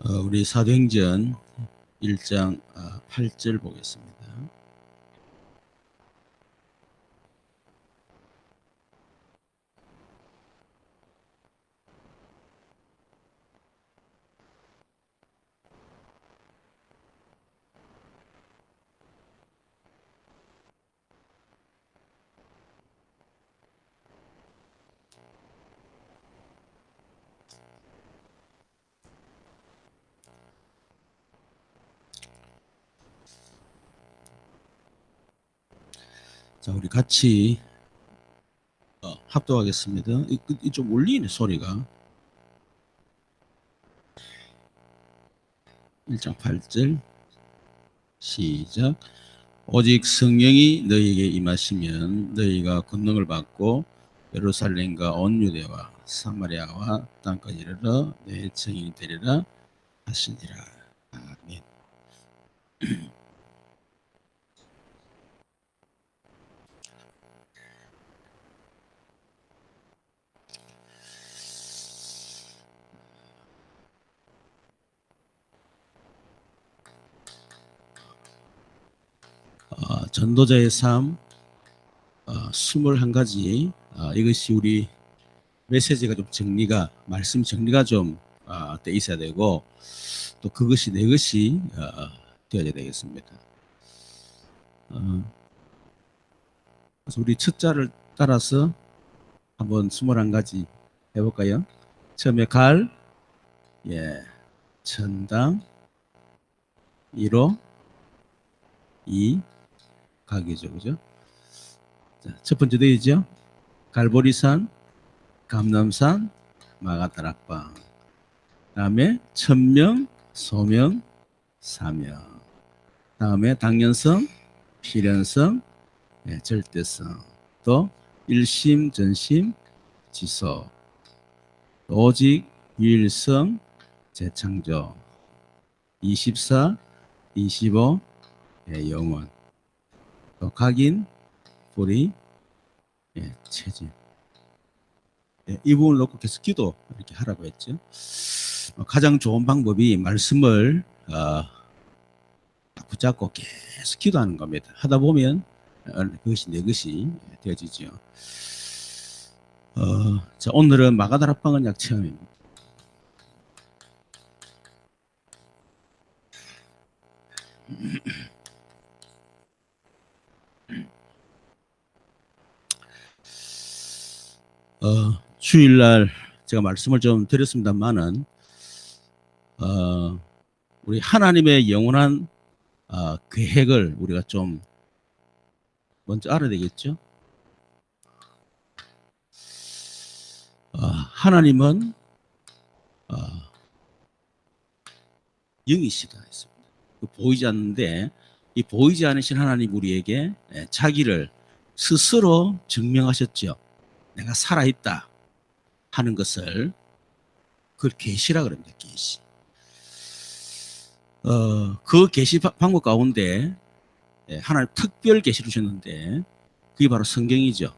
우리 사도행전 1장 8절 보겠습니다. 자, 우리 같이 합독하겠습니다. 좀 울리네 소리가. 1장 8절 시작. 오직 성령이 너희에게 임하시면 너희가 권능을 받고 예루살렘과 온 유대와 사마리아와 땅까지 이르러 내 증인이 되리라 하시니라. 아멘. 전도자의 삶 21가지. 이것이 우리 메시지가 좀 정리가, 말씀 정리가 좀 돼 있어야 되고, 또 그것이 내 것이 되어야 되겠습니다. 그래서 우리 첫 자를 따라서 한번 21가지 해볼까요? 처음에 갈, 천당, 1호, 2, 가기죠, 그죠? 자, 첫 번째 되죠. 갈보리산, 감남산, 마가다락방. 다음에 천명, 소명, 사명. 다음에 당연성, 필연성, 절대성. 또 일심, 전심, 지속. 오직, 유일성, 재창조. 24, 25, 영원. 또 각인, 불의, 체질. 이 부분을 놓고 계속 기도 이렇게 하라고 했죠. 가장 좋은 방법이 말씀을 붙잡고 계속 기도하는 겁니다. 하다 보면 그것이 내 것이 되어지죠. 자, 오늘은 마가다락방 언약 체험입니다. 주일날 제가 말씀을 좀 드렸습니다만은 우리 하나님의 영원한 계획을 우리가 좀 먼저 알아야 되겠죠. 하나님은 영이시다 했습니다. 보이지 않는데 이 보이지 않으신 하나님 우리에게 자기를 스스로 증명하셨죠. 내가 살아있다 하는 것을, 그걸 계시라 그럽니다. 계시. 그 계시 방법 가운데 하나님 특별 계시를 주셨는데 그게 바로 성경이죠.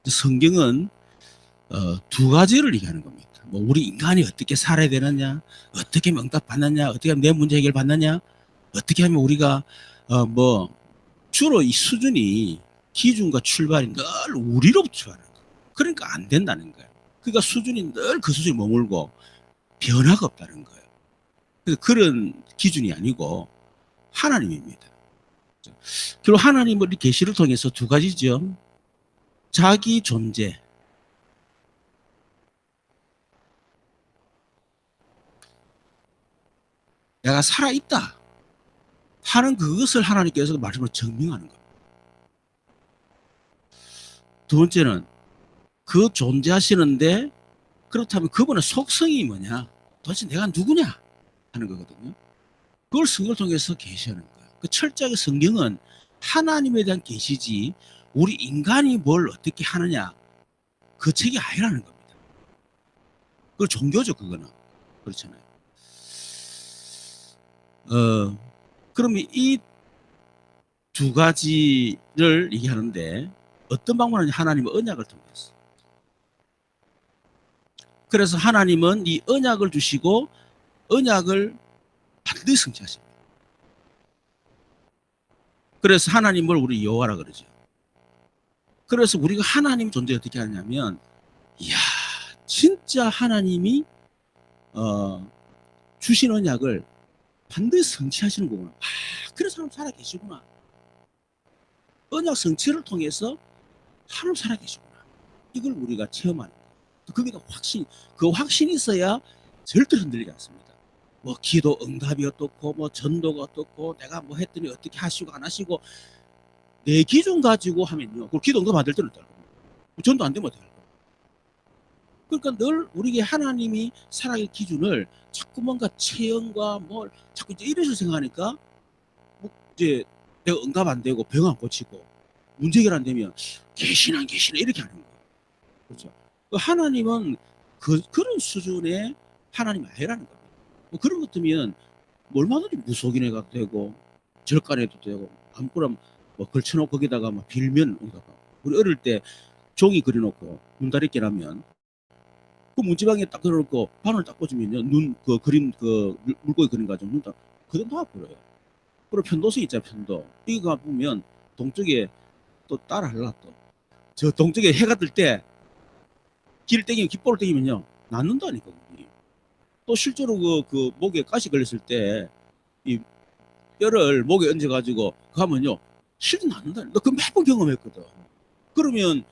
성경은 두 가지를 얘기하는 겁니다. 뭐 우리 인간이 어떻게 살아야 되느냐, 어떻게 응답 받느냐, 어떻게 하면 내 문제 해결 받느냐, 어떻게 하면 우리가 뭐 주로 이 수준이 기준과 출발이 늘 우리로부터 출발하는 거예요. 그러니까 안 된다는 거예요. 그러니까 수준이 늘 그 수준에 머물고 변화가 없다는 거예요. 그래서 그런 기준이 아니고 하나님입니다. 그리고 하나님의 계시를 통해서 두 가지죠. 자기 존재, 내가 살아있다 하는 그것을 하나님께서 말씀으로 증명하는 거예요. 두 번째는 그 존재하시는데 그렇다면 그분의 속성이 뭐냐, 도대체 내가 누구냐 하는 거거든요. 그걸 성경을 통해서 계시하는 거예요. 그 철저하게 성경은 하나님에 대한 계시지 우리 인간이 뭘 어떻게 하느냐 그 책이 아니라는 겁니다. 그걸 종교죠, 그거는. 그렇잖아요. 그러면 이 두 가지를 얘기하는데 어떤 방법을 하냐, 하나님의 언약을 통해서. 그래서 하나님은 이 언약을 주시고 언약을 반드시 성취하십니다. 그래서 하나님을 우리 여호와라 그러죠. 그래서 우리가 하나님 존재 어떻게 하냐면, 이야, 진짜 하나님이 주신 언약을 반드시 성취하시는 거구나. 그래서 하나님 살아 계시구나. 언약 성취를 통해서 하나님 살아 계시구나. 이걸 우리가 체험하는 거예요. 거기다 확신, 그 확신이 있어야 절대 흔들리지 않습니다. 뭐 기도 응답이 어떻고, 뭐 전도가 어떻고, 내가 뭐 했더니 어떻게 하시고 안 하시고, 내 기준 가지고 하면요, 그 기도 응답 안 될 때는 어떨 겁니다. 전도 안 되면 어떡할 겁니다. 그러니까 늘 우리에게 하나님이 살아갈 기준을 자꾸 뭔가 체험과 뭐 자꾸 이제 이래서 생각하니까, 뭐 이제 내가 응답 안 되고 병 안 고치고 문제 해결 안 되면 계시나 이렇게 하는 거예요. 그렇죠? 하나님은 그런 수준의 하나님 아니라는 겁니다. 뭐 그런 것 같으면 얼마든지 무속인회가 되고 절간해도 되고 아무거나 뭐 걸쳐놓고 거기다가 막 빌면 응답하고. 우리 어릴 때 종이 그려놓고 눈다리 깨라면 그 문지방에 딱 그려놓고 바늘 딱 꽂으면요, 눈 그 그림 그 물고기 그림 가지고 눈 딱 그대로 다 보여요. 그리고 편도성 있잖아요, 편도. 이거 보면 동쪽에 또 따라 하려 또 저 동쪽에 해가 뜰 때 길 땡기면 깃볼을 땡기면요 낫는다니까. 또 실제로 그 목에 가시 걸렸을 때 이 뼈를 목에 얹어가지고 가면요 실도 낫는다. 너 그 몇 번 경험했거든. 그러면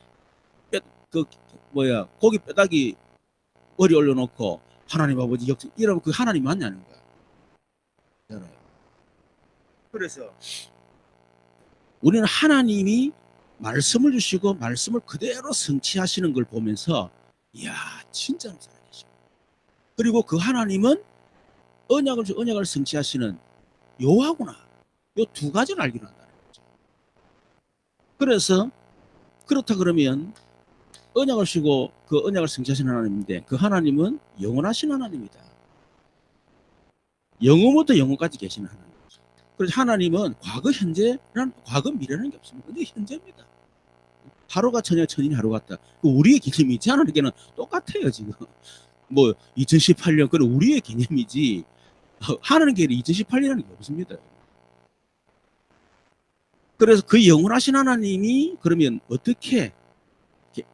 그 고기 뼈다귀 머리 올려놓고 하나님 아버지 역시 이러면 그 하나님 맞냐는 거야. 그래서 우리는 하나님이 말씀을 주시고 말씀을 그대로 성취하시는 걸 보면서, 이야, 진짜로 살아계시고, 그리고 그 하나님은 언약을 성취하시는 여호와구나. 요 두 가지를 알기로 한다는 거죠. 그래서 그렇다 그러면 언약을 쉬고 그 언약을 성취하시는 하나님인데, 그 하나님은 영원하신 하나님이다. 영원부터 영원까지 계시는 하나님이죠. 그래서 하나님은 과거, 현재란 과거, 미래라는 게 없습니다. 근데 현재입니다. 하루가 천이야, 천인이 하루 같다. 우리의 개념이지 하나님께는 똑같아요. 지금 뭐 2018년 그런 우리의 개념이지 하나님께는 2018년이라는 게 없습니다. 그래서 그 영원하신 하나님이 그러면 어떻게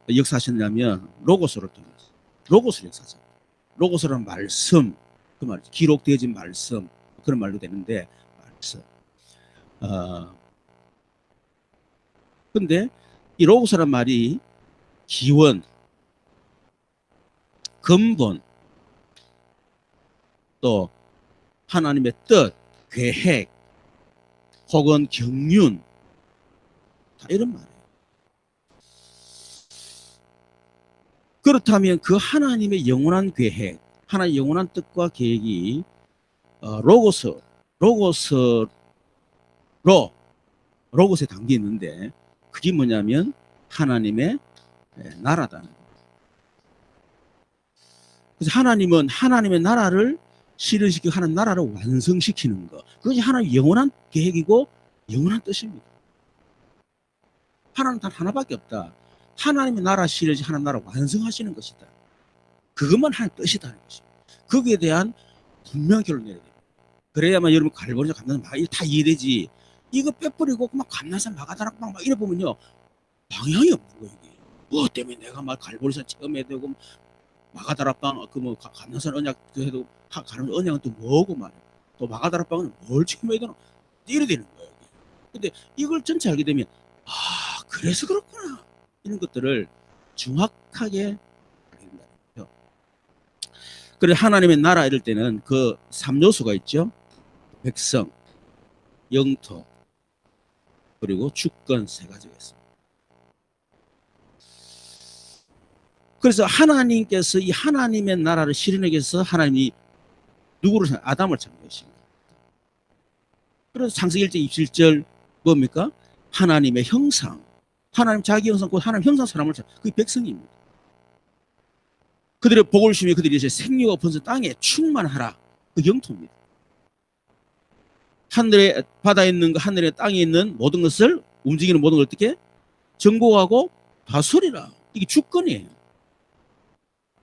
역사하셨냐면 로고스를 통해서. 로고스를 역사하죠. 로고스란 말씀, 그 말이죠. 기록되어진 말씀, 그런 말도 되는데 말씀. 근데 이 로고스란 말이 기원, 근본, 또 하나님의 뜻, 계획, 혹은 경륜, 다 이런 말이에요. 그렇다면 그 하나님의 영원한 계획, 하나님의 영원한 뜻과 계획이 로고스에 담겨 있는데, 그게 뭐냐면 하나님의 나라다는 거예요. 그래서 하나님은 하나님의 나라를 실현시키고 하나님 나라를 완성시키는 것, 그것이 하나님의 영원한 계획이고 영원한 뜻입니다. 하나님 단 하나밖에 없다. 하나님의 나라 실현시 하나님 나라 완성하시는 것이다. 그것만 하나님 뜻이다는 것입니다. 거기에 대한 분명한 결론을 내야 됩니다. 그래야만 여러분 갈보리자 감나산 다 이해되지. 이거 빼버리고 그만 감나산 마가다락방 막 이래 보면요 방향이 없는 거예요. 이게. 뭐 때문에 내가 막 갈보리산 체험해야 되고 마가다락방 그 뭐 감나산 언약 해도 가는 언약은 또 뭐고 말이야. 또 마가다락방은 뭘 체험해야 되나 이래 되는 거예요. 근데 이걸 전체 알게 되면 그래서 그렇구나. 이런 것들을 정확하게 알게 된다는 거죠. 그래 하나님의 나라 이럴 때는 그 3요소가 있죠. 백성, 영토, 그리고 주권 세 가지가 있습니다. 그래서 하나님께서 이 하나님의 나라를 실현하기 위해서 하나님이 누구를 아담을 창조하십니다. 그래서 창세기 1장 27절 뭡니까? 하나님의 형상, 하나님 자기 형상, 곧 하나님 형상 사람을 그게 백성입니다. 그들의 복을 주며 그들이 이제 생육과 번성 땅에 충만하라. 그 영토입니다. 하늘에 바다에 있는 거, 하늘에 땅에 있는 모든 것을 움직이는 모든 걸 어떻게 정복하고 다스리라. 이게 주권이에요.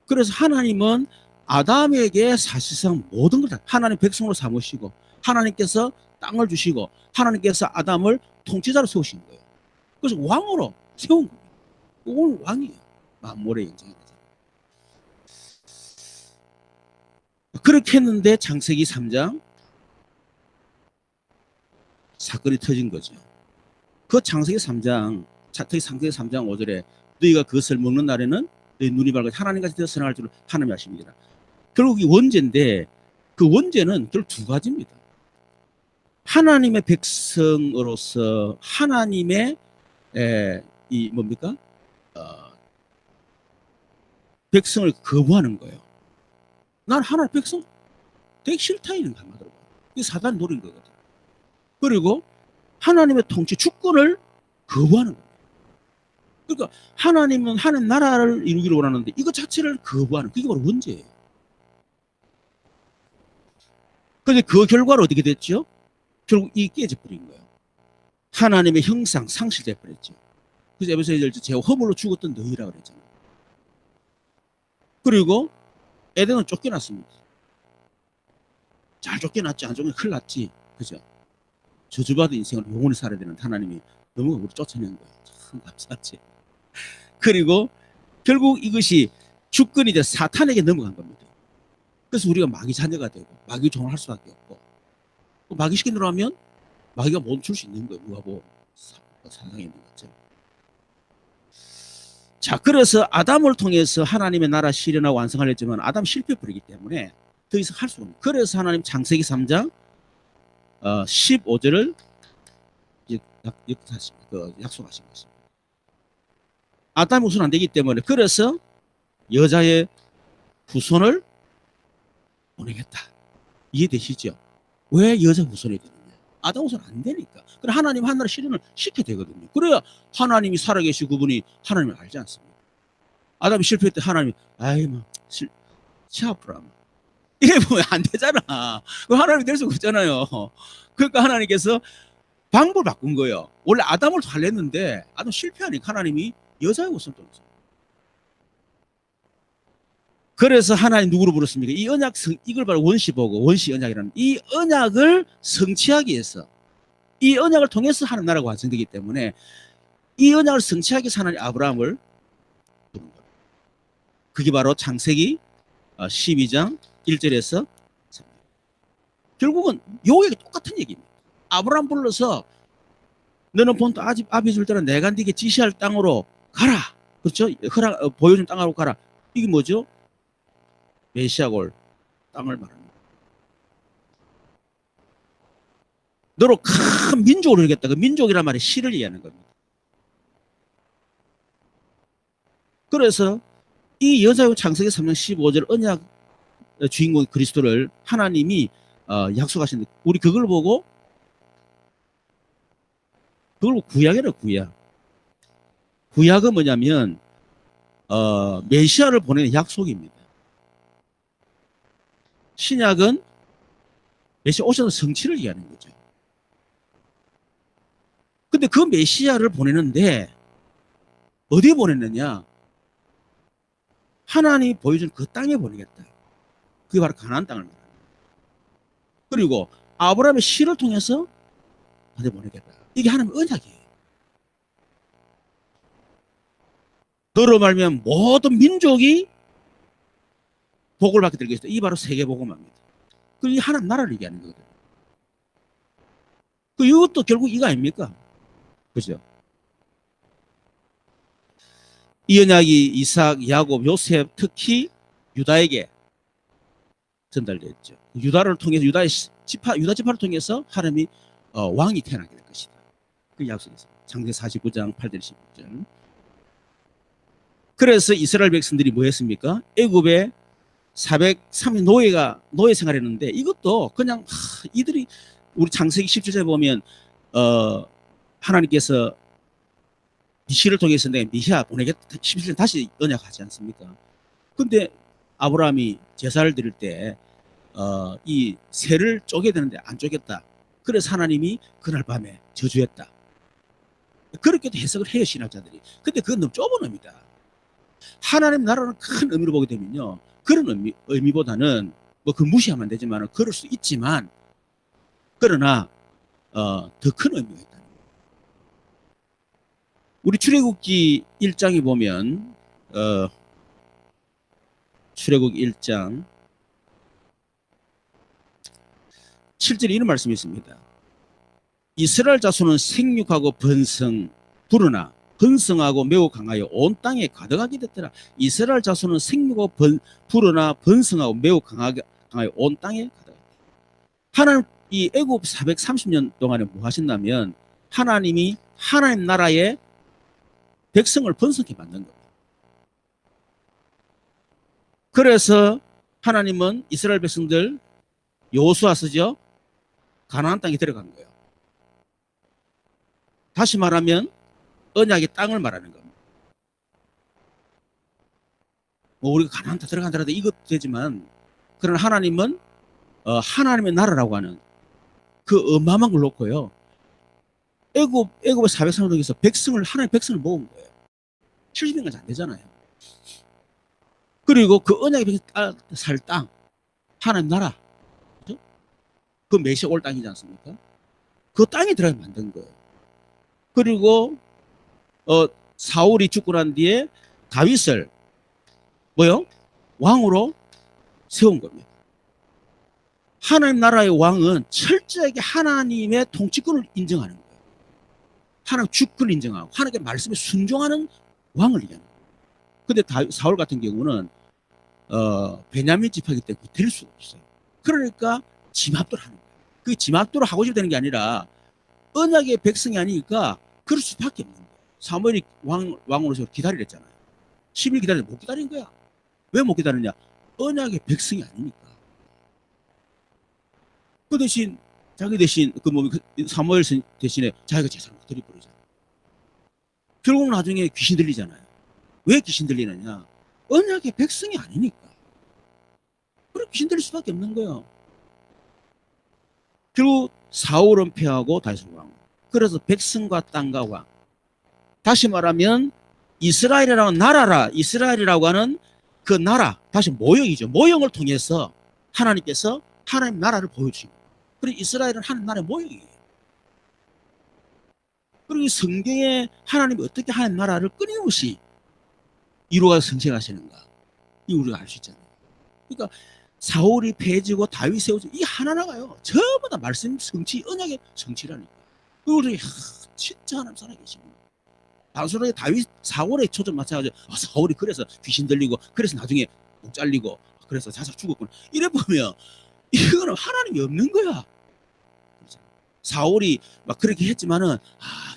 그래서 하나님은 아담에게 사실상 모든 걸 다 하나님 백성으로 삼으시고 하나님께서 땅을 주시고 하나님께서 아담을 통치자로 세우신 거예요. 그래서 왕으로 세운 거예요. 오늘 왕이에요. 만물의 영장이라서. 그렇게 했는데 창세기 3장 사건이 터진 거죠. 그 창세기 3장, 특히 창세기 3장 5절에 너희가 그것을 먹는 날에는 너희 눈이 밝아 하나님같이 되어 선할 줄 하나님이 아십니다. 결국 이 원죄인데 그 원죄는 결국 두 가지입니다. 하나님의 백성으로서 하나님의 이 뭡니까? 백성을 거부하는 거예요. 난 하나님 백성 되게 싫다 이런 거 한마디로. 이게 사단이 노린 거거든. 그리고 하나님의 통치 주권을 거부하는 거예요. 그러니까 하나님은 하나님 나라를 이루기를 원하는데 이것 자체를 거부하는 그게 바로 원죄예요. 그런데 그 결과로 어떻게 됐죠? 결국 이 깨져버린 거예요. 하나님의 형상 상실돼 버렸죠. 그래서 에베소서 제가 허물로 죽었던 너희라고 그랬잖아요. 그리고 에덴은 쫓겨났습니다. 잘 쫓겨났지 안 쫓겨났지 큰일 났지. 그죠? 저주받은 인생을 영원히 살아야 되는 하나님이 너무 우리 쫓아낸 거예요. 참 감사하지. 그리고 결국 이것이 주권이 돼 사탄에게 넘어간 겁니다. 그래서 우리가 마귀 자녀가 되고 마귀 종을 할 수밖에 없고 마귀 시킨 대로 하면 마귀가 멈출 수 있는 거예요. 누가복음 4장에 있는 거죠. 자, 그래서 아담을 통해서 하나님의 나라 실현하고 완성하려 했지만 아담 실패버리기 때문에 더 이상 할 수가 없어요. 그래서 하나님 창세기 3장 15절을 약속하신 것입니다. 아담이 우선 안 되기 때문에 그래서 여자의 후손을 보내겠다. 이해되시죠? 왜 여자 후손이 되느냐? 아담 후손 안 되니까. 그래 하나님 하나를 실현을 시켜야 되거든요. 그래야 하나님이 살아계신 그분이 하나님을 알지 않습니까? 아담이 실패할 때 하나님이 아이 뭐 시아프라 이래 보면 안 되잖아. 하나님이 될 수가 없잖아요. 그러니까 하나님께서 방법을 바꾼 거예요. 원래 아담을 살렸는데 아담 실패하니까 하나님이 여자의 후손을 보냈어요. 그래서 하나님 누구로 부르습니까? 이 언약 이걸 바로 원시 보고 원시 언약이라는 이 언약을 성취하기 위해서 이 언약을 통해서 하는 나라가 완성되기 때문에 이 언약을 성취하기 위해서 하나님 아브라함을 부른 거예요. 그게 바로 창세기 12장 1절에서 3절. 결국은 요게 똑같은 얘기입니다. 아브라함 불러서 너는 본 아비 줄 때는 내가 네게 지시할 땅으로 가라. 그렇죠? 보여준 땅으로 가라. 이게 뭐죠? 메시아가 올 땅을 말합니다. 너로 큰 민족을 이루겠다. 그 민족이란 말이 시를 얘기하는 겁니다. 그래서 이 여자의 창세기 3장 15절 언약 주인공 그리스도를 하나님이 약속하신 우리 그걸 보고 구약이라 구약. 구약은 뭐냐면 메시아를 보내는 약속입니다. 신약은 메시아 오셔서 성취를 얘기하는 거죠. 근데 그 메시아를 보내는데 어디에 보냈느냐? 하나님이 보여준 그 땅에 보내겠다. 그게 바로 가나안 땅을 말합니다. 그리고 아브라함의 씨를 통해서 어디 보내겠다. 이게 하나님의 언약이에요. 너로 말미암아 모든 민족이 복을 받게 될 것이다. 이 바로 세계복음화입니다. 이 하나님 나라를 얘기하는 거거든요. 이것도 결국 이거 아닙니까? 그죠? 이 언약이 이삭, 야곱, 요셉, 특히 유다에게 전달됐죠. 유다를 통해서 유다 지파를 통해서 하나님이 왕이 태어나게 될 것이다. 그 약속이 있습니다. 창세기 49장 8절 16절. 그래서 이스라엘 백성들이 뭐 했습니까? 애굽에 403년 노예 생활했는데 이것도 그냥 이들이 우리 창세기 17절에 보면 하나님께서 미시를 통해서 내가 미시아 보내겠다 17절 다시 언약하지 않습니까? 근데 아브라함이 제사를 드릴 때 이 새를 쪼개야 되는데 안 쪼갰다. 그래서 하나님이 그날 밤에 저주했다. 그렇게도 해석을 해요 신학자들이. 근데 그건 너무 좁은 의미다. 하나님 나라는 큰 의미로 보게 되면요 그런 의미보다는 뭐 그 무시하면 안 되지만 그럴 수 있지만 그러나 더 큰 의미가 있다. 우리 출애굽기 1장에 보면 출애굽 1장 7절에 이런 말씀이 있습니다. 이스라엘 자손은 생육하고 부르나 번성하고 매우 강하여 온 땅에 가득하게 됐더라. 이스라엘 자손은 생육하고 부르나 번성하고 매우 강하여 온 땅에 가득하게. 하나님 이 애굽 430년 동안에 뭐 하신다면 하나님이 하나님 나라의 백성을 번성케 만든 겁니다. 그래서 하나님은 이스라엘 백성들 여호수아 쓰죠. 가나안 땅에 들어간 거예요. 다시 말하면 언약의 땅을 말하는 겁니다. 뭐 우리가 가나안 땅 들어간다라도 이것도 되지만 그러나 하나님은 하나님의 나라라고 하는 그 어마어마한 걸 놓고요. 애굽의 430년에서 하나님의 백성을 모은 거예요. 70년까지 안 되잖아요. 그리고 그 언약의 백성 살 땅, 하나님 나라, 그렇죠? 그 메시아 올 땅이지 않습니까? 그 땅에 들어가 만든 거예요. 그리고 사울이 죽고 난 뒤에 다윗을 뭐요? 왕으로 세운 겁니다. 하나님 나라의 왕은 철저하게 하나님의 통치권을 인정하는 거예요. 하나님 주권을 인정하고 하나님의 말씀에 순종하는 왕을 얘기하는 거예요. 근데 사울 같은 경우는 베냐민 지파이기 때문에 될 수가 없어요. 그러니까 지맙도를 하는 거예요. 그 지맙도를 하고 싶다는 게 아니라 언약의 백성이 아니니까 그럴 수밖에 없는 거예요. 사무엘이 왕으로서 기다리랬잖아요. 10일 기다렸는데 못 기다린 거야. 왜 못 기다렸냐? 언약의 백성이 아니니까. 그 대신 자기 대신 사무엘 대신에 자기가 제사를 드려버리잖아요. 결국 나중에 귀신 들리잖아요. 왜 귀신 들리느냐? 언약의 백성이 아니니까. 그래 귀신 들릴 수밖에 없는 거예요. 결국 사울은 패하고 다윗은 왕. 그래서 백성과 땅과 왕. 다시 말하면 이스라엘이라고 하는 그 나라, 다시 모형이죠. 모형을 통해서 하나님께서 하나님 나라를 보여주신 거예요. 그리고 이스라엘은 하나님 나라의 모형이에요. 그리고 성경에 하나님이 어떻게 하나님 나라를 끊임없이 이루어 성취하시는가, 이 우리가 알 수 있잖아요. 그러니까 사울이 패지고 다윗이 세우지 이 하나하나가요 전부 다 말씀 성취, 언약의 성취라니까. 우리 진짜 하나님 살아계십니다. 단순하게 사울의 초점 맞춰가지고 사울이 그래서 귀신 들리고 그래서 나중에 목 잘리고 그래서 자살 죽었구나 이래 보면 이거는 하나님이 없는 거야. 사울이 막 그렇게 했지만은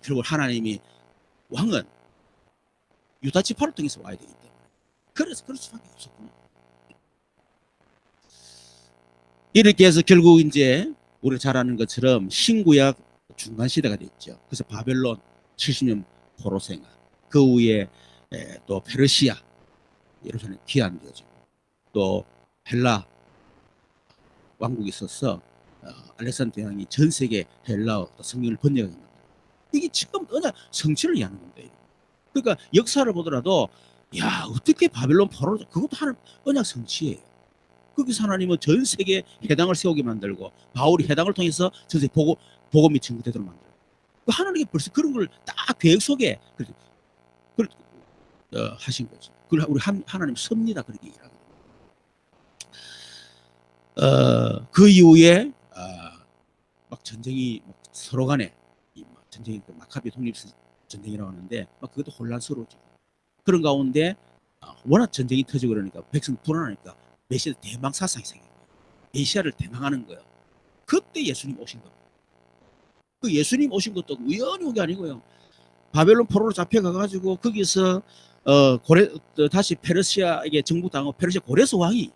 결국 하나님이 왕은 유다 지파를 통해서 와야 되기 때문에 그래서 그럴 수밖에 없었구나. 이렇게 해서 결국 이제 우리가 잘 아는 것처럼 신구약 중간 시대가 됐죠. 그래서 바벨론 70년 포로 생활, 그 후에 또 페르시아 예루살렘 귀환되어지고 또 헬라 왕국이 있어서 알렉산더 대왕이 전 세계 헬라어 성경을 번역합니다. 이게 지금 언약 성취를 이해하는 건데, 그러니까 역사를 보더라도 야 어떻게 바벨론 포로 그것도 하는 언약 성취예요. 거기서 하나님은 전 세계에 해당을 세우게 만들고 바울이 해당을 통해서 전 세계 복음이 전구되도록 만들고 하나님이 벌써 그런 걸 딱 계획 속에 하신 거죠. 그걸 우리 하나님 섭니다 그렇게 얘기를 하거든요. 그 이후에 막 전쟁이 서로 간에 전쟁이 마카비 독립 전쟁이라고 하는데 막 그것도 혼란스러워지고 그런 가운데 워낙 전쟁이 터지고 그러니까 백성 불안하니까 메시아 대망 사상이 생긴 거예요. 메시아를 대망하는 거예요. 그때 예수님 오신 겁니다. 그 예수님 오신 것도 우연히 온 게 아니고요. 바벨론 포로로 잡혀가가지고 거기서 다시 페르시아에게 정복당하고 페르시아 고레스 왕이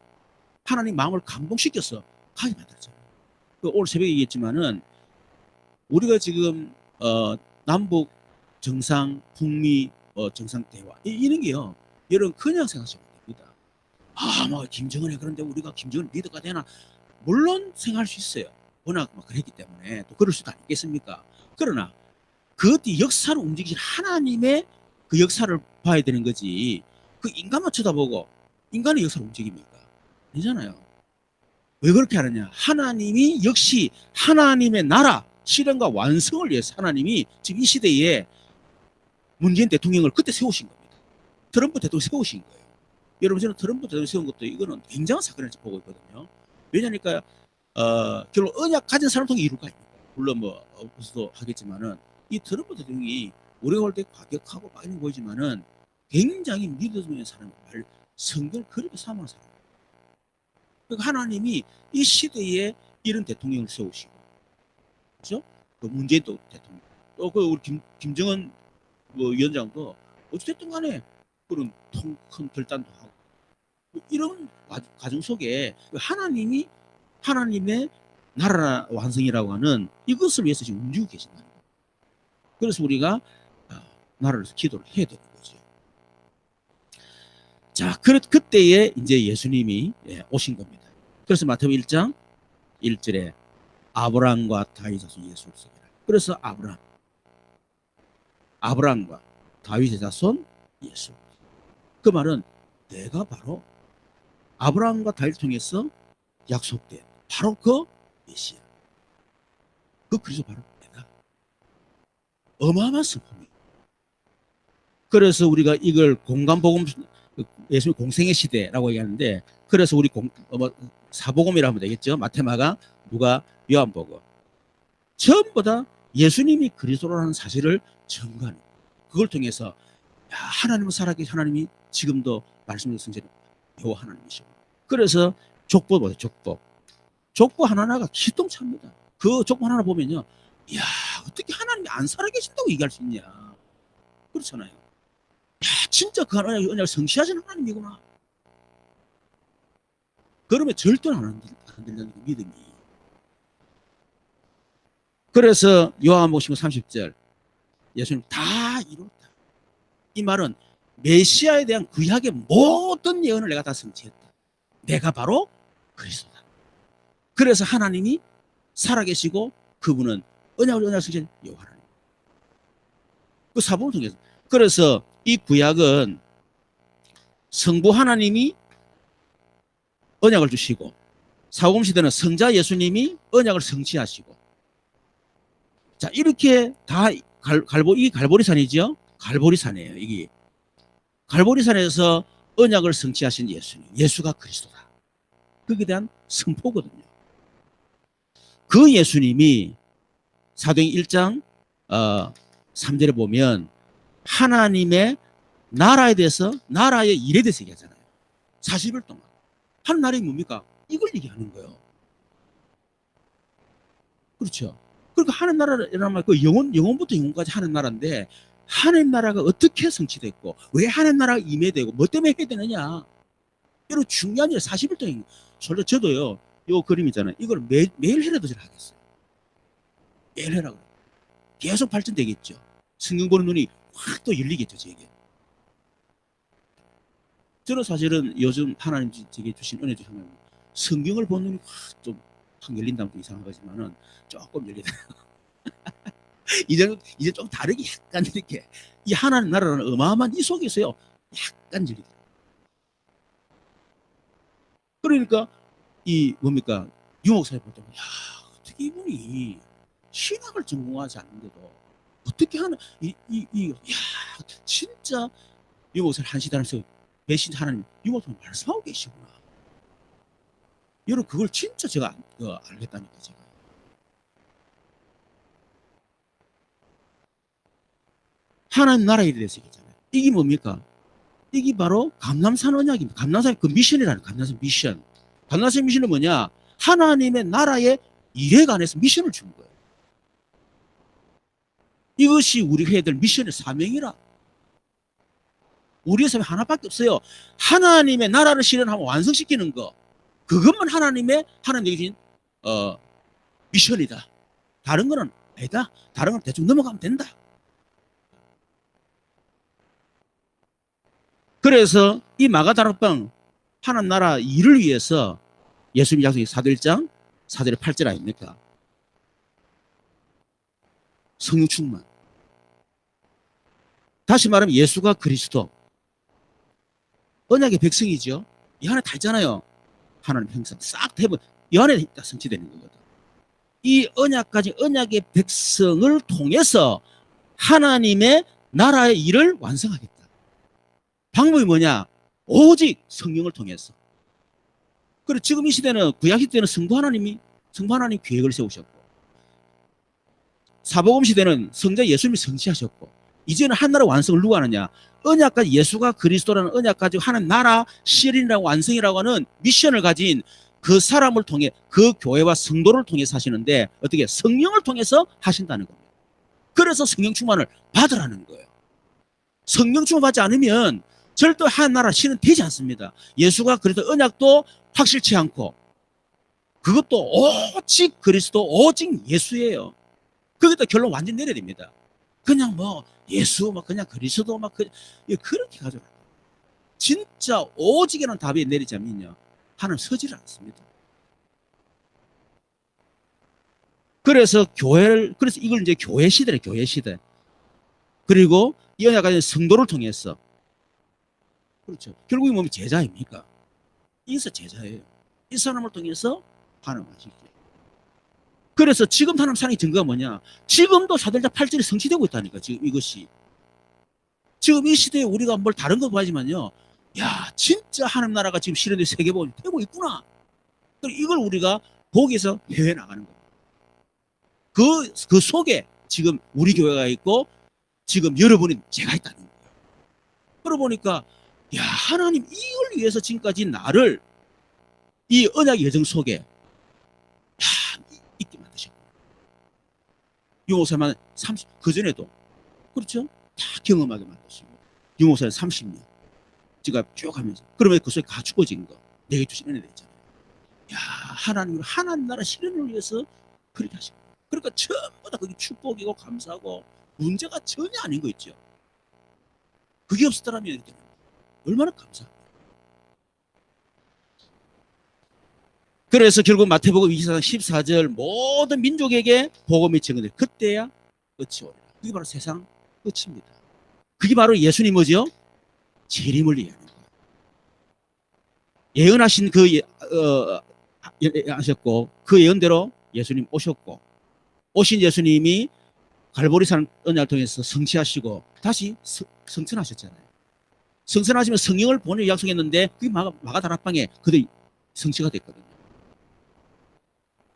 하나님 마음을 감동시켜서 가게 만들었잖아요. 오늘 새벽에 얘기했지만은 우리가 지금 남북 정상, 북미 정상 대화 이런 게요. 여러분 그냥 생각하시면 됩니다. 뭐 김정은이 그런데 우리가 김정은 리더가 되나? 물론 생각할 수 있어요. 워낙 그랬기 때문에 또 그럴 수도 아니겠습니까? 그러나 그 뒤 역사를 움직이신 하나님의 그 역사를 봐야 되는 거지. 그 인간만 쳐다보고 인간의 역사를 움직입니까? 아니잖아요. 왜 그렇게 하느냐? 하나님이 역시 하나님의 나라 실현과 완성을 위해서 하나님이 지금 이 시대에 문재인 대통령을 그때 세우신 겁니다. 트럼프 대통령 세우신 거예요. 여러분, 저는 트럼프 대통령 세운 것도 이거는 굉장한 사건을 보고 있거든요. 왜냐니까 결국 언약 가진 사람 통해 이룰 거 아닙니까? 물론 뭐 없어도 하겠지만은 이 트럼프 대통령이 우리가 볼 때 과격하고 많이 보이지만은 굉장히 믿음의 사람, 성경 그렇게 삼는 사람. 그러니까 하나님이 이 시대에 이런 대통령을 세우시고, 그렇죠? 그 문재인 대통령, 또 그 우리 김정은 뭐 위원장도 어찌됐든 간에 그런 큰 결단도 하고 이런 과정 속에 하나님이 하나님의 나라 완성이라고 하는 이것을 위해서 지금 움직이고 계신다. 그래서 우리가 나라를 위해서 기도를 해야 되는 거죠. 자, 그때에 이제 예수님이 오신 겁니다. 그래서 마태복음 1장 1절에 아브라함과 다윗 자손 예수를 쓰기라. 그래서 아브라함과 다윗의 자손 예수. 그 말은 내가 바로 아브라함과 다윗을 통해서 약속된 바로 그 메시아. 그 그리스도 바로 내가. 어마어마한 성품이. 그래서 우리가 이걸 공간복음, 예수님 공생의 시대라고 얘기하는데, 그래서 우리 사복음이라 하면 되겠죠. 마태마가, 누가, 요한복음. 전부 다 예수님이 그리스도라는 사실을 증거하는. 그걸 통해서 하나님은 살아계신 하나님이 지금도 말씀을 성전에 여호와 하나님이시고. 그래서 족보보다 족보 하나하나가 기똥차입니다. 그 족보 하나 보면요, 이야, 어떻게 하나님이 안 살아계신다고 얘기할 수 있냐. 그렇잖아요. 야, 진짜 그 하나님을 성취하시는 하나님이구나. 그러면 절대 안 흔들리는 믿음이. 그래서 요한복음 30절 예수님 다 이뤘다. 이 말은 메시아에 대한 구약의 모든 예언을 내가 다 성취했다. 내가 바로 그리스도다. 그래서 하나님이 살아계시고 그분은 언약을 성취한 여호와 하나님. 그 사복음을 통해서. 그래서 이 구약은 성부 하나님이 언약을 주시고, 사복음 시대는 성자 예수님이 언약을 성취하시고. 자, 이렇게 다 이 갈보리산이죠. 갈보리산이에요. 이게 갈보리산에서 언약을 성취하신 예수님, 예수가 그리스도다. 그에 대한 선포거든요. 그 예수님이 사도행 1장 3절에 보면 하나님의 나라에 대해서, 나라의 일에 대해서 얘기하잖아요. 40일 동안. 하는 나라이 뭡니까? 이걸 얘기하는 거예요. 그렇죠. 그러니까 하는 나라라는 말, 그 영혼부터 영혼까지 하는 나라인데, 하는 나라가 어떻게 성취됐고, 왜 하는 나라가 임해되고, 뭐 때문에 해야 되느냐. 이런 중요한 일 40일 동안. 저도요, 요 그림 있잖아요. 이걸 매일 해라도 잘 하겠어요. 매일 해라고. 계속 발전되겠죠. 성경 보는 눈이 확 또 열리겠죠, 저에게. 저는 사실은 요즘 하나님 제게 주신 은혜 중 하나는 성경을 보는 눈이 확 좀 확 열린다면 좀 이상한 거지만은 조금 열리다. 이제 좀 다르게 약간 이렇게 이 하나님 나라라는 어마어마한 이 속에서요 약간 열리다. 그러니까 이 뭡니까 유목사에 볼 때는 야 어떻게 이분이 신학을 전공하지 않는데도 어떻게 하는 야 진짜 유목사를 한 시대하면서 배신 하나님 유목사님 말씀하고 계시구나. 여러분 그걸 진짜 제가 알겠다니까 제가. 하나님 나라 일에 대해서 얘기했잖아요. 이게 뭡니까? 이게 바로 감람산 언약입니다. 감람산 그 미션이라는 감람산 미션. 감람산 미션은 뭐냐? 하나님의 나라의 일에 관해서 미션을 주는 거예요. 이것이 우리가 해야 될 미션의 사명이라. 우리의 사명 하나밖에 없어요. 하나님의 나라를 실현하고 완성시키는 거. 그것만 하나님이 주신 미션이다. 다른 거는 아니다. 다른 건 대충 넘어가면 된다. 그래서 이 마가다락방 하나님 나라 일을 위해서 예수님 약속이 사도 1장 4절에 8절 아닙니까? 성령 충만. 다시 말하면 예수가 그리스도. 언약의 백성이죠. 이 하나 다 있잖아요. 하나님 형상 싹 대본 이 안에 딱 성취되는 거거든. 이 언약까지 언약의 백성을 통해서 하나님의 나라의 일을 완성하겠다. 방법이 뭐냐? 오직 성령을 통해서. 그리고 지금 이 시대는 구약 시대는 성부 하나님 계획을 세우셨고, 사복음 시대는 성자 예수님이 성취하셨고, 이제는 한 나라 완성을 누가 하느냐? 언약까지 예수가 그리스도라는 언약까지 하나님 나라 실현이라고 완성이라고 하는 미션을 가진 그 사람을 통해 그 교회와 성도를 통해서 하시는데 어떻게 성령을 통해서 하신다는 겁니다. 그래서 성령 충만을 받으라는 거예요. 성령 충만 받지 않으면 절대 한 나라 실현 되지 않습니다. 예수가 그래도 언약도 확실치 않고 그것도 오직 그리스도 오직 예수예요. 거기다 결론 완전 내려야 됩니다. 그냥 뭐 예수 막 그냥 그리스도 막 그렇게 가져가. 진짜 오직이라는 답이 내리자면요, 하나님 서지를 않습니다. 그래서 그래서 이걸 이제 교회 시대래, 교회 시대. 그리고 이 언약까지 성도를 통해서, 그렇죠. 결국에 뭐면 제자입니까? 인사 제자예요. 이 사람을 통해서 하나님 하시죠. 그래서 지금 하나님 사랑의 증거가 뭐냐? 지금도 사도행전 8절이 성취되고 있다니까, 지금 이것이. 지금 이 시대에 우리가 뭘 다른 거 봐야지만요, 야, 진짜 하나님 나라가 지금 실현된 세계복음이 되고 있구나. 이걸 우리가 거기서 해외 나가는 겁니다. 그 속에 지금 우리 교회가 있고, 지금 여러분이 제가 있다는 거예요. 그러고 보니까, 야, 하나님 이걸 위해서 지금까지 나를 이 언약 여정 속에, 야, 있게 만드셨고. 유목사만 그전에도, 그렇죠? 다 경험하게 만드시고. 유목사는 30년. 제가 쭉 하면서. 그러면 그 속에 갖추어진 거. 내게 주신 은혜 있잖아요. 야, 하나님 나라 실현을 위해서 그렇게 하신 거예요. 그러니까 전부 다 그게 축복이고 감사하고 문제가 전혀 아닌 거 있죠. 그게 없었더라면 얼마나 감사합니까? 그래서 결국 마태복음 24장 14절 모든 민족에게 복음이 전해질 그때야 끝이 오리라. 그게 바로 세상 끝입니다. 그게 바로 예수님 뭐죠? 재림을 얘기하는 거예요. 예언하신 하셨고 그 예언대로 예수님 오셨고, 오신 예수님이 갈보리산 언약을 통해서 성취하시고 다시 성천하셨잖아요. 성천하시면 성령을 보내 약속했는데 그게 마가다락방에 그들이 성취가 됐거든요.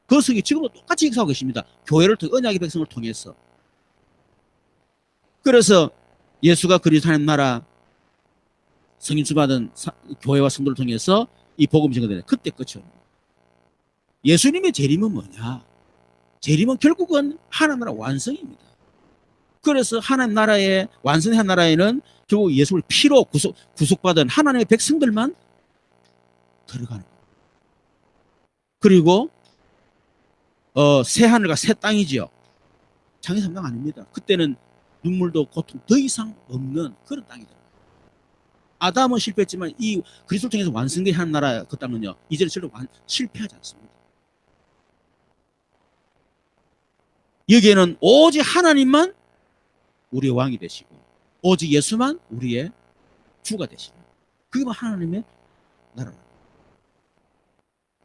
그 성이 지금도 똑같이 역사하고 계십니다. 교회를 통해 언약의 백성을 통해서. 그래서 예수가 그리스도 하나님 나라 성인수 받은 교회와 성도를 통해서 이 복음이 전개되는 그때 끝이 옵니다. 예수님의 재림은 뭐냐? 재림은 결국은 하나님 나라 완성입니다. 그래서 하나님 나라의 완성한 나라에는 결국 예수를 피로 구속받은 하나님의 백성들만 들어가는 거예요. 그리고 새 하늘과 새 땅이지요. 장의 땅 아닙니다. 그때는 눈물도 고통 더 이상 없는 그런 땅이더라고요. 아담은 실패했지만 이 그리스도를 통해서 완성된 한 나라 그 땅은요, 이제는 절대 실패하지 않습니다. 여기에는 오직 하나님만 우리의 왕이 되시고 오직 예수만 우리의 주가 되시고, 그게 하나님의 나라입니다.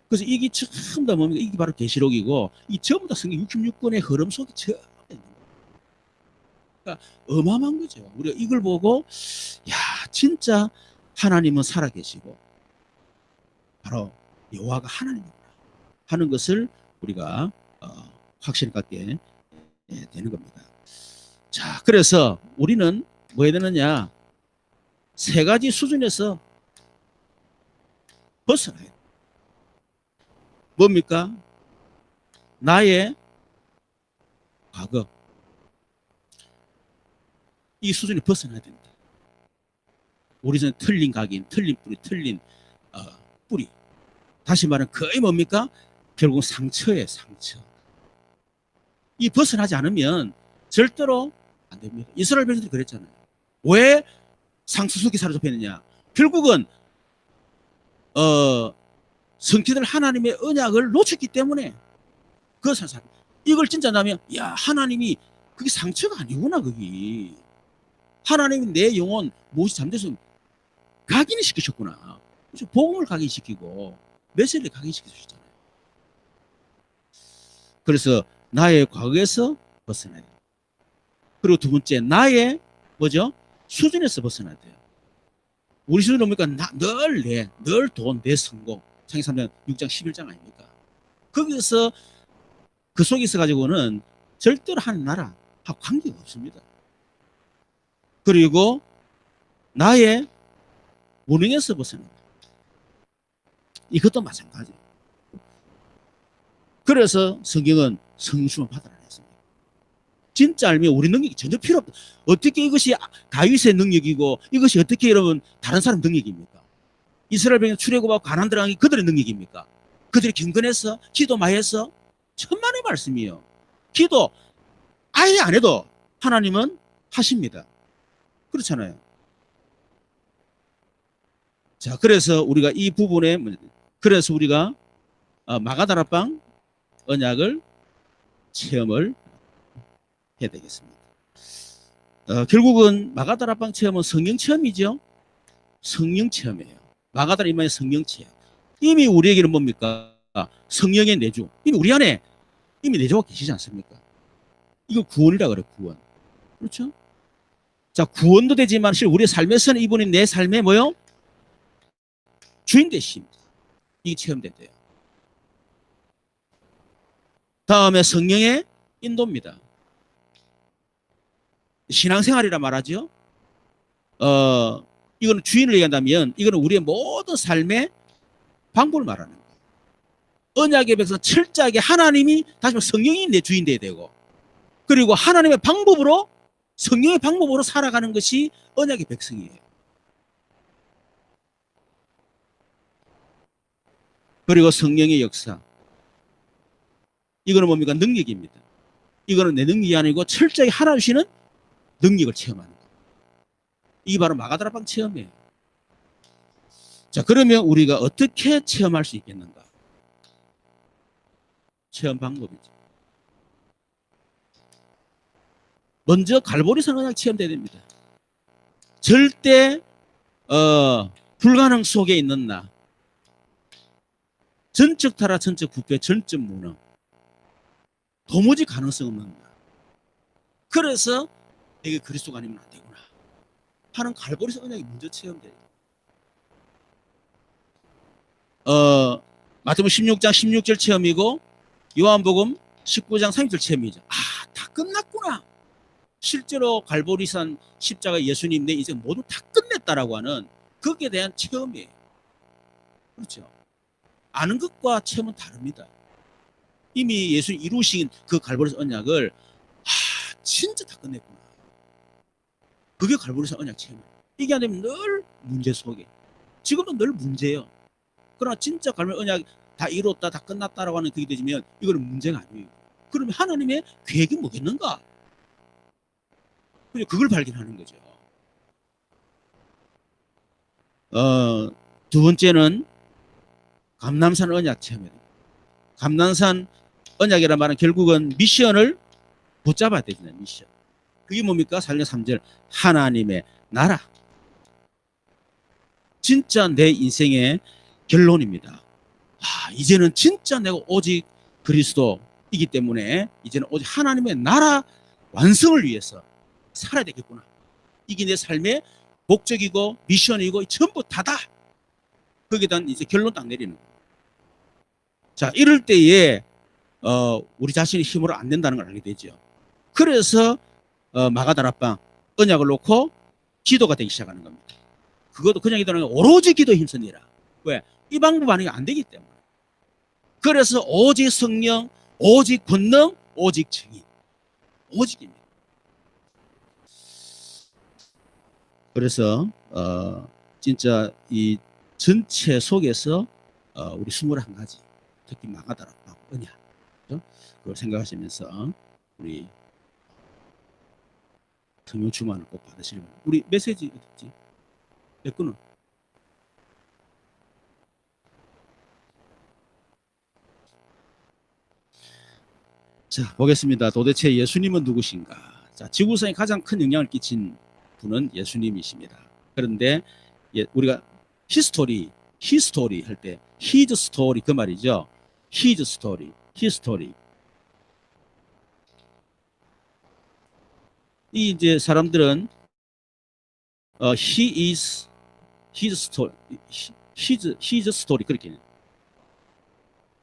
그래서 이게 전부 다 뭡니까? 이게 바로 계시록이고 이 전부 다 성경 66권의 흐름 속에 전부 있는 거예요. 그러니까 어마어마한 거죠. 우리가 이걸 보고 야, 진짜 하나님은 살아계시고 바로 여호와가 하나님이구나 하는 것을 우리가 확신을 갖게 되는 겁니다. 자, 그래서 우리는 뭐 해야 되느냐? 세 가지 수준에서 벗어나야 돼요. 뭡니까? 나의 과거. 이 수준이 벗어나야 된다. 우리는 틀린 각인, 틀린 뿌리, 틀린 뿌리. 다시 말하면 거의 뭡니까? 결국 상처예요, 상처. 이 벗어나지 않으면 절대로 안 됩니다. 이스라엘 백성들이 그랬잖아요. 왜 상처 속에 사로잡혔느냐? 결국은 성취될 하나님의 언약을 놓쳤기 때문에 그것을 이걸 진짜 나면 야, 하나님이 그게 상처가 아니구나. 그게 하나님이 내 영혼 무엇이 잠들어서 각인시키셨구나. 복음을 각인시키고 메시지를 각인시켜 주셨잖아요. 그래서 나의 과거에서 벗어나야 돼요. 그리고 두 번째, 나의 뭐죠? 수준에서 벗어나야 돼요. 우리 수준은 뭡니까? 늘 돈, 내 성공. 창세기 3장, 6장, 11장 아닙니까? 거기서 그 속에 있어 가지고는 절대로 하는 나라하고 관계가 없습니다. 그리고 나의 무능에서 벗어나요. 이것도 마찬가지예요. 그래서 성경은 성령을 받으라 했습니다. 진짜 알면 우리 능력이 전혀 필요 없다. 어떻게 이것이 다윗의 능력이고 이것이 어떻게 여러분 다른 사람 능력입니까? 이스라엘 백성 출애굽하고 가나안 들어가기 그들의 능력입니까? 그들이 경건해서 기도 많이 해서 천만의 말씀이에요. 기도 아예 안 해도 하나님은 하십니다. 그렇잖아요. 자, 그래서 우리가 이 부분에 그래서 우리가 마가다락방 언약을 체험을 해야 되겠습니다. 결국은 마가다락방 체험은 성령 체험이죠. 성령 체험이에요. 마가다락 이만의 성령 체험. 이미 우리에게는 뭡니까? 성령의 내주. 이미 우리 안에 이미 내주가 계시지 않습니까? 이거 구원이라 그래요. 구원. 그렇죠? 자, 구원도 되지만 실제 우리의 삶에서는 이분이 내 삶의 뭐요? 주인 되십니다. 이게 체험된대요. 다음에 성령의 인도입니다. 신앙생활이라 말하죠. 이거는 주인을 얘기한다면 이거는 우리의 모든 삶의 방법을 말하는 거예요. 언약의 백성 철저하게 하나님이 다시 말해 성령이 내 주인 돼야 되고 그리고 하나님의 방법으로 성령의 방법으로 살아가는 것이 언약의 백성이에요. 그리고 성령의 역사. 이거는 뭡니까? 능력입니다. 이거는 내 능력이 아니고 철저히 하나님 주시는 능력을 체험하는 거예요. 이게 바로 마가다락방 체험이에요. 자, 그러면 우리가 어떻게 체험할 수 있겠는가? 체험 방법이죠. 먼저 갈보리산 언약 체험돼야 됩니다. 절대 불가능 속에 있는 나. 전적 타락, 전적 부패, 전적 무능. 도무지 가능성 없는 나. 그래서 내게 그리스도가 아니면 안 되구나 하는 갈보리산 언약이 먼저 체험돼요. 마태복음 16장 16절 체험이고 요한복음 19장 30절 체험이죠. 다 끝났구나. 실제로 갈보리산 십자가 예수님 내 인생 모두 다 끝냈다라고 하는 거기에 대한 체험이에요. 그렇죠? 아는 것과 체험은 다릅니다. 이미 예수 이루신 그 갈보리산 언약을 진짜 다 끝냈구나. 그게 갈보리산 언약 체험이에요. 이게 안 되면 늘 문제 속에. 지금도 늘 문제예요. 그러나 진짜 갈보리산 언약 다 이뤘다, 다 끝났다라고 하는 그게 되면 이거는 문제가 아니에요. 그러면 하나님의 계획이 뭐겠는가? 그걸 발견하는 거죠. 두 번째는 감람산 언약 체험이에요. 감람산 언약이란 말은 결국은 미션을 붙잡아야 되잖아요. 미션. 그게 뭡니까? 4절 3절 하나님의 나라. 진짜 내 인생의 결론입니다. 이제는 진짜 내가 오직 그리스도이기 때문에 이제는 오직 하나님의 나라 완성을 위해서 살아야 되겠구나. 이게 내 삶의 목적이고 미션이고 전부 다다. 거기에 대한 이제 결론 딱 내리는 거예요. 자, 이럴 때에 우리 자신이 힘으로 안 된다는 걸 알게 되죠. 그래서 마가다락방 언약을 놓고 기도가 되기 시작하는 겁니다. 그것도 그냥 기도는 오로지 기도에 힘쓰니라. 왜? 이 방법 아니면 안 되기 때문에. 그래서 오직 성령, 오직 권능, 오직 정의. 오직입니다. 그래서 진짜 이 전체 속에서 우리 21가지 특히 마가다락방 언약 그걸 생각하시면서 우리 성령 충만을 꼭 받으시려면 우리 메시지 어딨지? 몇 분은? 자, 보겠습니다. 도대체 예수님은 누구신가? 자, 지구상에 가장 큰 영향을 끼친 분은 예수님이십니다. 그런데 우리가 히스토리 히스토리 할 때 his story 그 말이죠. his story, his story. 이 이제 사람들은 he is his story, his story 그렇게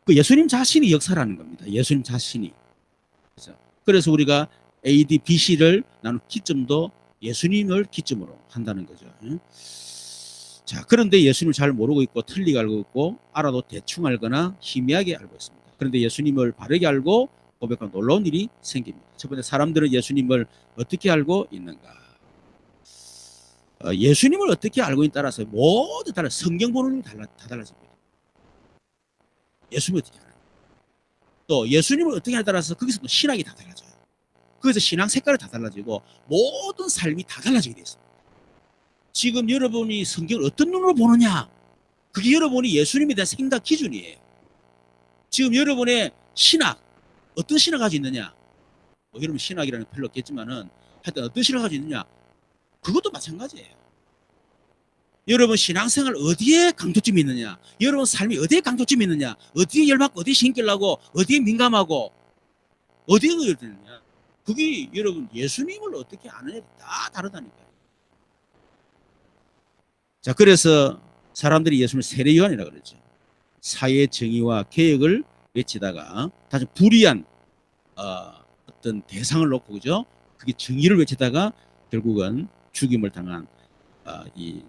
그 예수님 자신이 역사라는 겁니다. 예수님 자신이. 그래서 우리가 AD, BC를 나눈 기점도 예수님을 기점으로 한다는 거죠. 자, 그런데 예수님을 잘 모르고 있고 틀리게 알고 있고 알아도 대충 알거나 희미하게 알고 있습니다. 그런데 예수님을 바르게 알고 고백한 놀라운 일이 생깁니다. 첫 번째, 사람들은 예수님을 어떻게 알고 있는가? 예수님을 어떻게 알고 있는 따라서 모두 달라. 성경 보는 게 다 달라집니다. 예수님을 어떻게 알아요? 또 예수님을 어떻게 하냐에 따라서 거기서 또 신학이 다 달라져요. 그래서 신앙 색깔이 다 달라지고 모든 삶이 다 달라지게 돼 있습니다. 지금 여러분이 성경을 어떤 눈으로 보느냐, 그게 여러분이 예수님에 대한 생각 기준이에요. 지금 여러분의 신학, 어떤 신학 가지고 있느냐, 뭐 여러분 신학이라는 게 별로 없겠지만은 하여튼 어떤 신학 가지고 있느냐, 그것도 마찬가지예요. 여러분 신앙생활 어디에 강조점이 있느냐, 여러분 삶이 어디에 강조점이 있느냐, 어디에 열받고 어디에 신결나고 어디에 민감하고 어디에 열드느냐, 그게 여러분 예수님을 어떻게 아느냐에 다 다르다니까요. 자, 그래서 사람들이 예수님을 세례요한이라고 그러죠. 사회 정의와 개혁을 외치다가 다시 불의한 어떤 대상을 놓고, 그죠? 그게 정의를 외치다가 결국은 죽임을 당한 이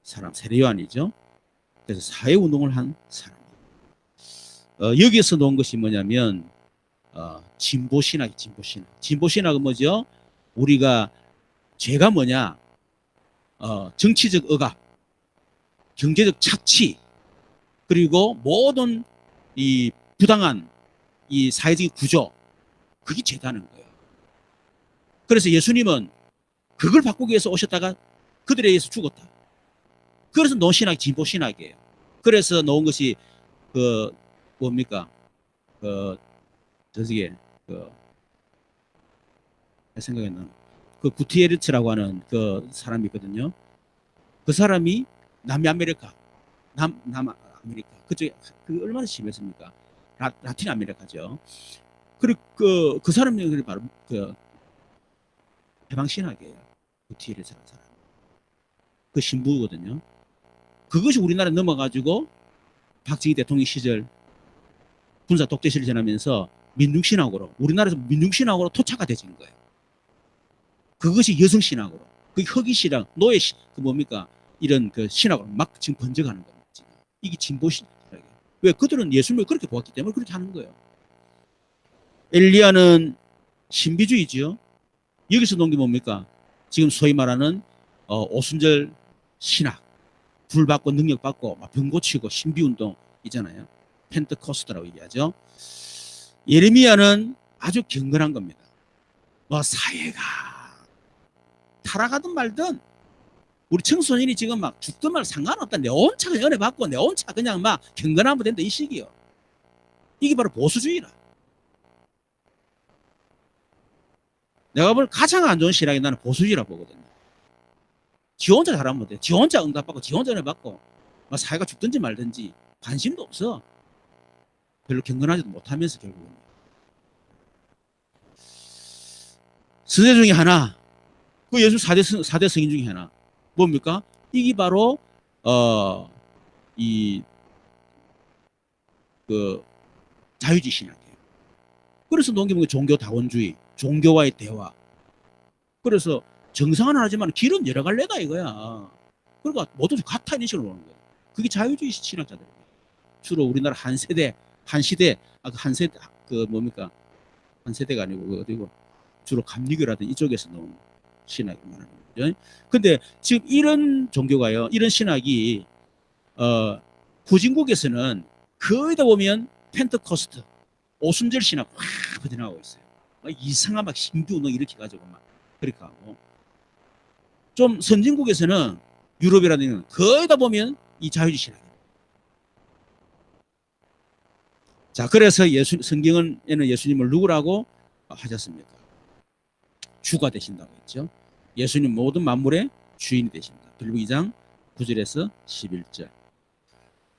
사람 세례요한이죠. 그래서 사회운동을 한 사람입니다. 여기에서 놓은 것이 뭐냐면 진보신학이 진보신학. 진보신학은 뭐죠? 우리가 죄가 뭐냐? 정치적 억압, 경제적 착취, 그리고 모든 이 부당한 이 사회적인 구조, 그게 죄다는 거예요. 그래서 예수님은 그걸 바꾸기 위해서 오셨다가 그들에 의해서 죽었다. 그래서 놓은 신학이 진보신학이에요. 그래서 놓은 것이 그 뭡니까? 저기에 생각이 나는 그 구티에르츠라고 하는 그 사람이 있거든요. 그 사람이 남아메리카 그쪽에 그 얼마나 심했습니까? 라틴 아메리카죠. 그리고 그 사람이 바로 그 해방신학이에요. 구티에르츠라는 사람. 그 신부거든요. 그것이 우리나라에 넘어가지고 박정희 대통령 시절 군사 독재시를 지나면서 민중신학으로, 우리나라에서 민중신학으로 토착화 되진 거예요. 그것이 여성신학으로, 그 허기신학, 그 뭡니까? 이런 그 신학으로 막 지금 번져가는 겁니다. 이게 진보신학이에요. 왜? 그들은 예수님을 그렇게 보았기 때문에 그렇게 하는 거예요. 엘리야는 신비주의죠. 여기서 놓은 게 뭡니까? 지금 소위 말하는 오순절 신학, 불 받고 능력 받고 병 고치고 신비운동 있잖아요. 펜트코스트라고 얘기하죠. 예레미야는 아주 경건한 겁니다. 뭐 사회가 타락하든 말든 우리 청소년이 지금 막 죽든 말 상관없다. 내 온 차가 연애 받고 내 온 차 그냥 막 경건하면 된다, 이 식이요. 이게 바로 보수주의라. 내가 볼 가장 안 좋은 신학이 나는 보수주의라고 보거든요. 지 혼자 잘하면 돼. 지 혼자 응답받고 지 혼자 연애 받고 막 사회가 죽든지 말든지 관심도 없어. 별로 경건하지도 못하면서 결국은. 서재 중에 하나, 그 예수 4대 성인 중에 하나 뭡니까? 이게 바로 그 자유주의 신학이에요. 그래서 놓은 게 뭔가 종교다원주의, 종교와의 대화. 그래서 정상은 하지만 길은 여러 갈래다 이거야. 그러니까 모두 같아 이런 식으로 보는 거예요. 그게 자유주의 신학자들이에요. 주로 우리나라 한 시대, 그 뭡니까? 한 세대가 아니고 어디고 주로 감리교라든 이쪽에서 나온 신학이 말하는 거죠. 근데 지금 이런 종교가요, 이런 신학이 후진국에서는 거의 다 보면 펜트코스트, 오순절 신학 확 퍼져나가고 있어요. 이상한 막 신비운동 이렇게 가지고 막 그렇게 하고, 좀 선진국에서는 유럽이라든지 거의 다 보면 이 자유주의 신학이에요. 자, 그래서 성경에는 예수님을 누구라고 하셨습니까? 주가 되신다고 했죠. 예수님 모든 만물의 주인이 되신다. 빌립보 2장 9절에서 11절.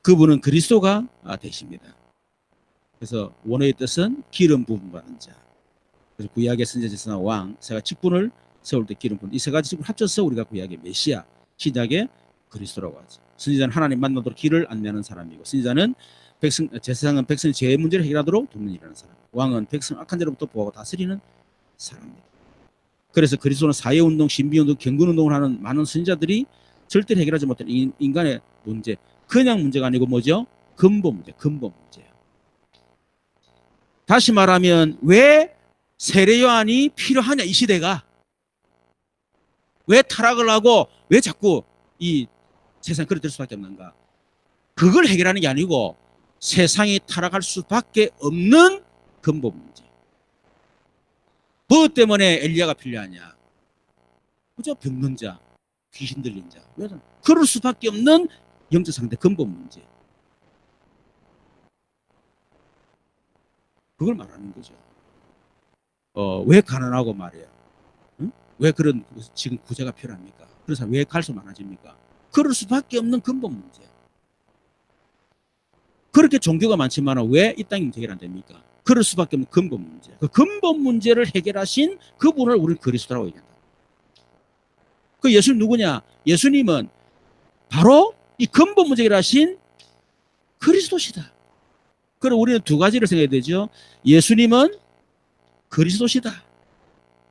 그분은 그리스도가 되십니다. 그래서 원어의 뜻은 기름 부음 받은 자. 그래서 구약의 선지자 제사장 왕 세가 직분을 세울 때 기름 부음, 이 세 가지 직분을 합쳐서 우리가 구약의 메시아, 신약의 그리스도라고 하죠. 선지자는 하나님 만나도록 길을 안내하는 사람이고, 선지자는 제사장은 백성의 죄 문제를 해결하도록 돕는 일하는 사람, 왕은 백성 악한 자로부터 보호하고 다스리는 사람입니다. 그래서 그리스도는 사회운동, 신비운동, 경건운동을 하는 많은 선지자들이 절대로 해결하지 못한 인간의 문제, 그냥 문제가 아니고 뭐죠? 근본 문제, 근본 문제예요. 다시 말하면 왜 세례 요한이 필요하냐, 이 시대가. 왜 타락을 하고 왜 자꾸 이 세상이 그렇게 될 수밖에 없는가? 그걸 해결하는 게 아니고 세상이 타락할 수밖에 없는 근본 문제. 무엇 때문에 엘리야가 필요하냐? 그죠? 병든 자, 귀신 들린 자. 왜? 그럴 수밖에 없는 영적 상태 근본 문제. 그걸 말하는 거죠. 왜 가난하고 말이에요? 응? 왜 그런 지금 구제가 필요합니까? 그래서 왜 갈수 많아집니까? 그럴 수밖에 없는 근본 문제. 그렇게 종교가 많지만 왜 이 땅이 해결 안 됩니까? 그럴 수밖에 없는 근본 문제. 그 근본 문제를 해결하신 그분을 우리는 그리스도라고 얘기한다. 그 예수님 누구냐? 예수님은 바로 이 근본 문제 해결하신 그리스도시다. 그럼 우리는 두 가지를 생각해야 되죠. 예수님은 그리스도시다.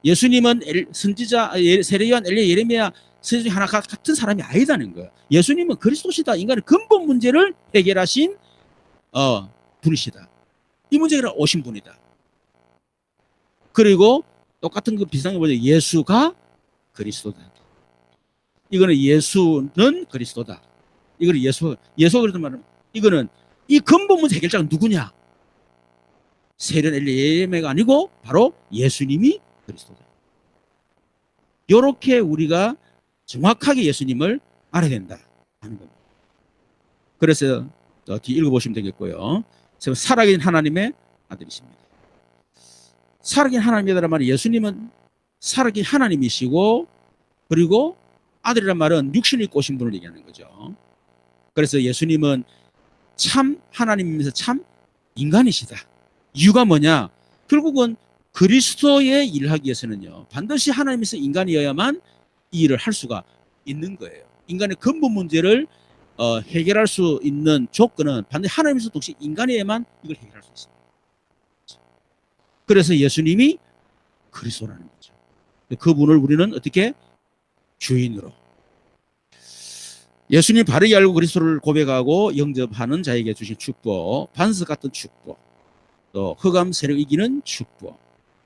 예수님은 선지자, 세례 요한, 엘리야, 예레미야 선지 중에 하나 같은 사람이 아니다는 거예요. 예수님은 그리스도시다. 인간의 근본 문제를 해결하신 분이시다. 이 문제를 오신 분이다. 그리고 똑같은 그 비슷한 게 뭐죠? 예수가 그리스도다. 이거는 예수는 그리스도다. 이거는 예수가 그랬단 말은 이거는 이 근본 문제 해결자가 누구냐? 세례 엘리야가 아니고 바로 예수님이 그리스도다. 이렇게 우리가 정확하게 예수님을 알아야 된다 하는 겁니다. 그래서 뒤 읽어보시면 되겠고요. 살아계신 하나님의 아들이십니다. 살아계신 하나님이라는 말은 예수님은 살아계신 하나님이시고, 그리고 아들이란 말은 육신을 입고 오신 분을 얘기하는 거죠. 그래서 예수님은 참 하나님이면서 참 인간이시다. 이유가 뭐냐? 결국은 그리스도의 일을 하기 위해서는요, 반드시 하나님에서 인간이어야만 이 일을 할 수가 있는 거예요. 인간의 근본 문제를 해결할 수 있는 조건은 반드시 하나님에서 독시 인간이어야만 이걸 해결할 수 있습니다. 그래서 예수님이 그리스도라는 거죠. 그분을 우리는 어떻게? 주인으로. 예수님 바르게 알고 그리스도를 고백하고 영접하는 자에게 주신 축복, 반석 같은 축복, 또 흑암 세력 이기는 축복,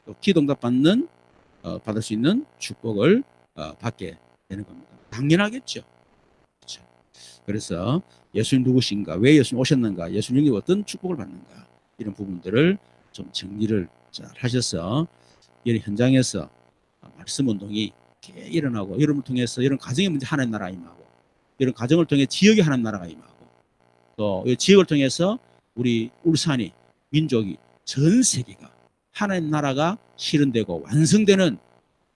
또 기도응답 받을 수 있는 축복을 받게 되는 겁니다. 당연하겠죠. 그렇죠. 그래서 예수님 누구신가, 왜 예수님 오셨는가, 예수님이 어떤 축복을 받는가, 이런 부분들을 좀 정리를 잘 하셔서 이런 현장에서 말씀 운동이 이렇게 일어나고, 여러분을 통해서 이런 가정의 문제 하나님 나라가 임하고, 이런 가정을 통해 지역의 하나님 나라가 임하고, 또 이 지역을 통해서 우리 울산이, 민족이, 전 세계가 하나님 나라가 실현되고 완성되는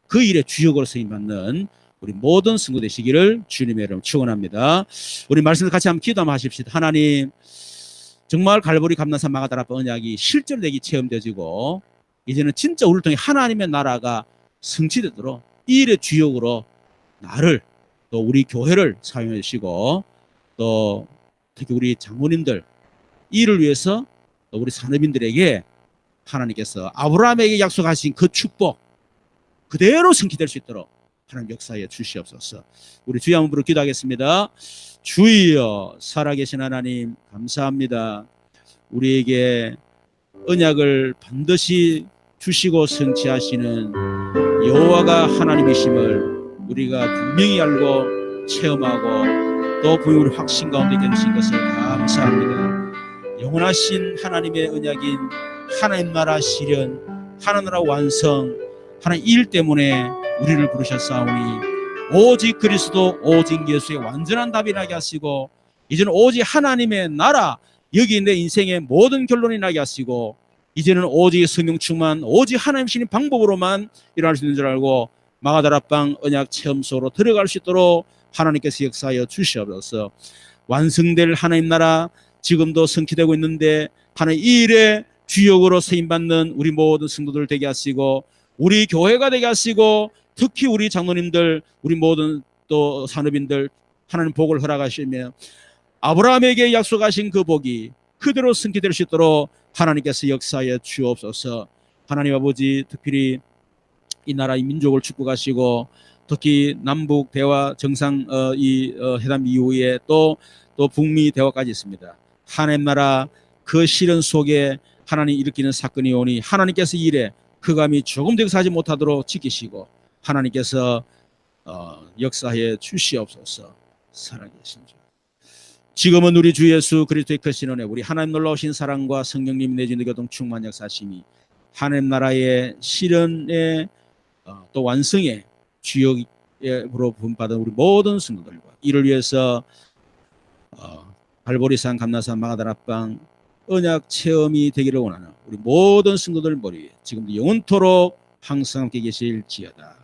그 일의 주역으로 쓰임받는 우리 모든 성도 되시기를 주님의 이름으로 축원합니다. 우리 말씀을 같이 한번 기도 한번 하십시다. 하나님, 정말 갈보리 감난산 마가다라파 언약이 실제로 되기 체험되어지고, 이제는 진짜 우리를 통해 하나님의 나라가 성취되도록 이 일의 주역으로 나를, 또 우리 교회를 사용해 주시고, 또 특히 우리 장로님들 이를 위해서 또 우리 산업인들에게 하나님께서 아브라함에게 약속하신 그 축복 그대로 성취될 수 있도록 하나님 역사에 주시옵소서. 우리 주여 한번 부르 기도하겠습니다. 주여, 살아계신 하나님 감사합니다. 우리에게 언약을 반드시 주시고 성취하시는 여호와가 하나님이심을 우리가 분명히 알고 체험하고 또 분명히 우리 확신 가운데 계신 것을 감사합니다. 영원하신 하나님의 언약인 하나님 나라 실현, 하나님 나라 완성, 하나님 일 때문에 우리를 부르셨사오니 오직 그리스도, 오직 예수의 완전한 답이 나게 하시고, 이제는 오직 하나님의 나라, 여기 내 인생의 모든 결론이 나게 하시고, 이제는 오직 성령 충만, 오직 하나님 신인 방법으로만 일어날 수 있는 줄 알고 마가다라방 언약 체험소로 들어갈 수 있도록 하나님께서 역사하여 주시옵소서. 완성될 하나님 나라 지금도 성취되고 있는데 하나님 이 일에 주역으로 세임받는 우리 모든 성도들 되게 하시고 우리 교회가 되게 하시고 특히 우리 장로님들 우리 모든 또 산업인들 하나님 복을 허락하시며 아브라함에게 약속하신 그 복이 그대로 성취될 수 있도록 하나님께서 역사에 주옵소서. 하나님 아버지 특별히 이 나라의 민족을 축복하시고 특히 남북 대화 정상 회담 이후에 또 북미 대화까지 있습니다. 하나님 나라 그 시련 속에 하나님 일으키는 사건이 오니 하나님께서 이 일에 흑암이 조금도 역사하지 못하도록 지키시고 하나님께서 역사해 주시옵소서. 살아계신 주 지금은 우리 주 예수 그리스도의 크신 은혜 우리 하나님 놀라우신 사랑과 성령님 내주는 교통 충만 역사심이 하나님 나라의 실현의 또 완성의 주역으로 부름받은 우리 모든 성도들과 이를 위해서 발보리산 감나산 마가다락방 언약 체험이 되기를 원하는 우리 모든 성도들 머리에 지금도 영원토록 항상 함께 계실지어다.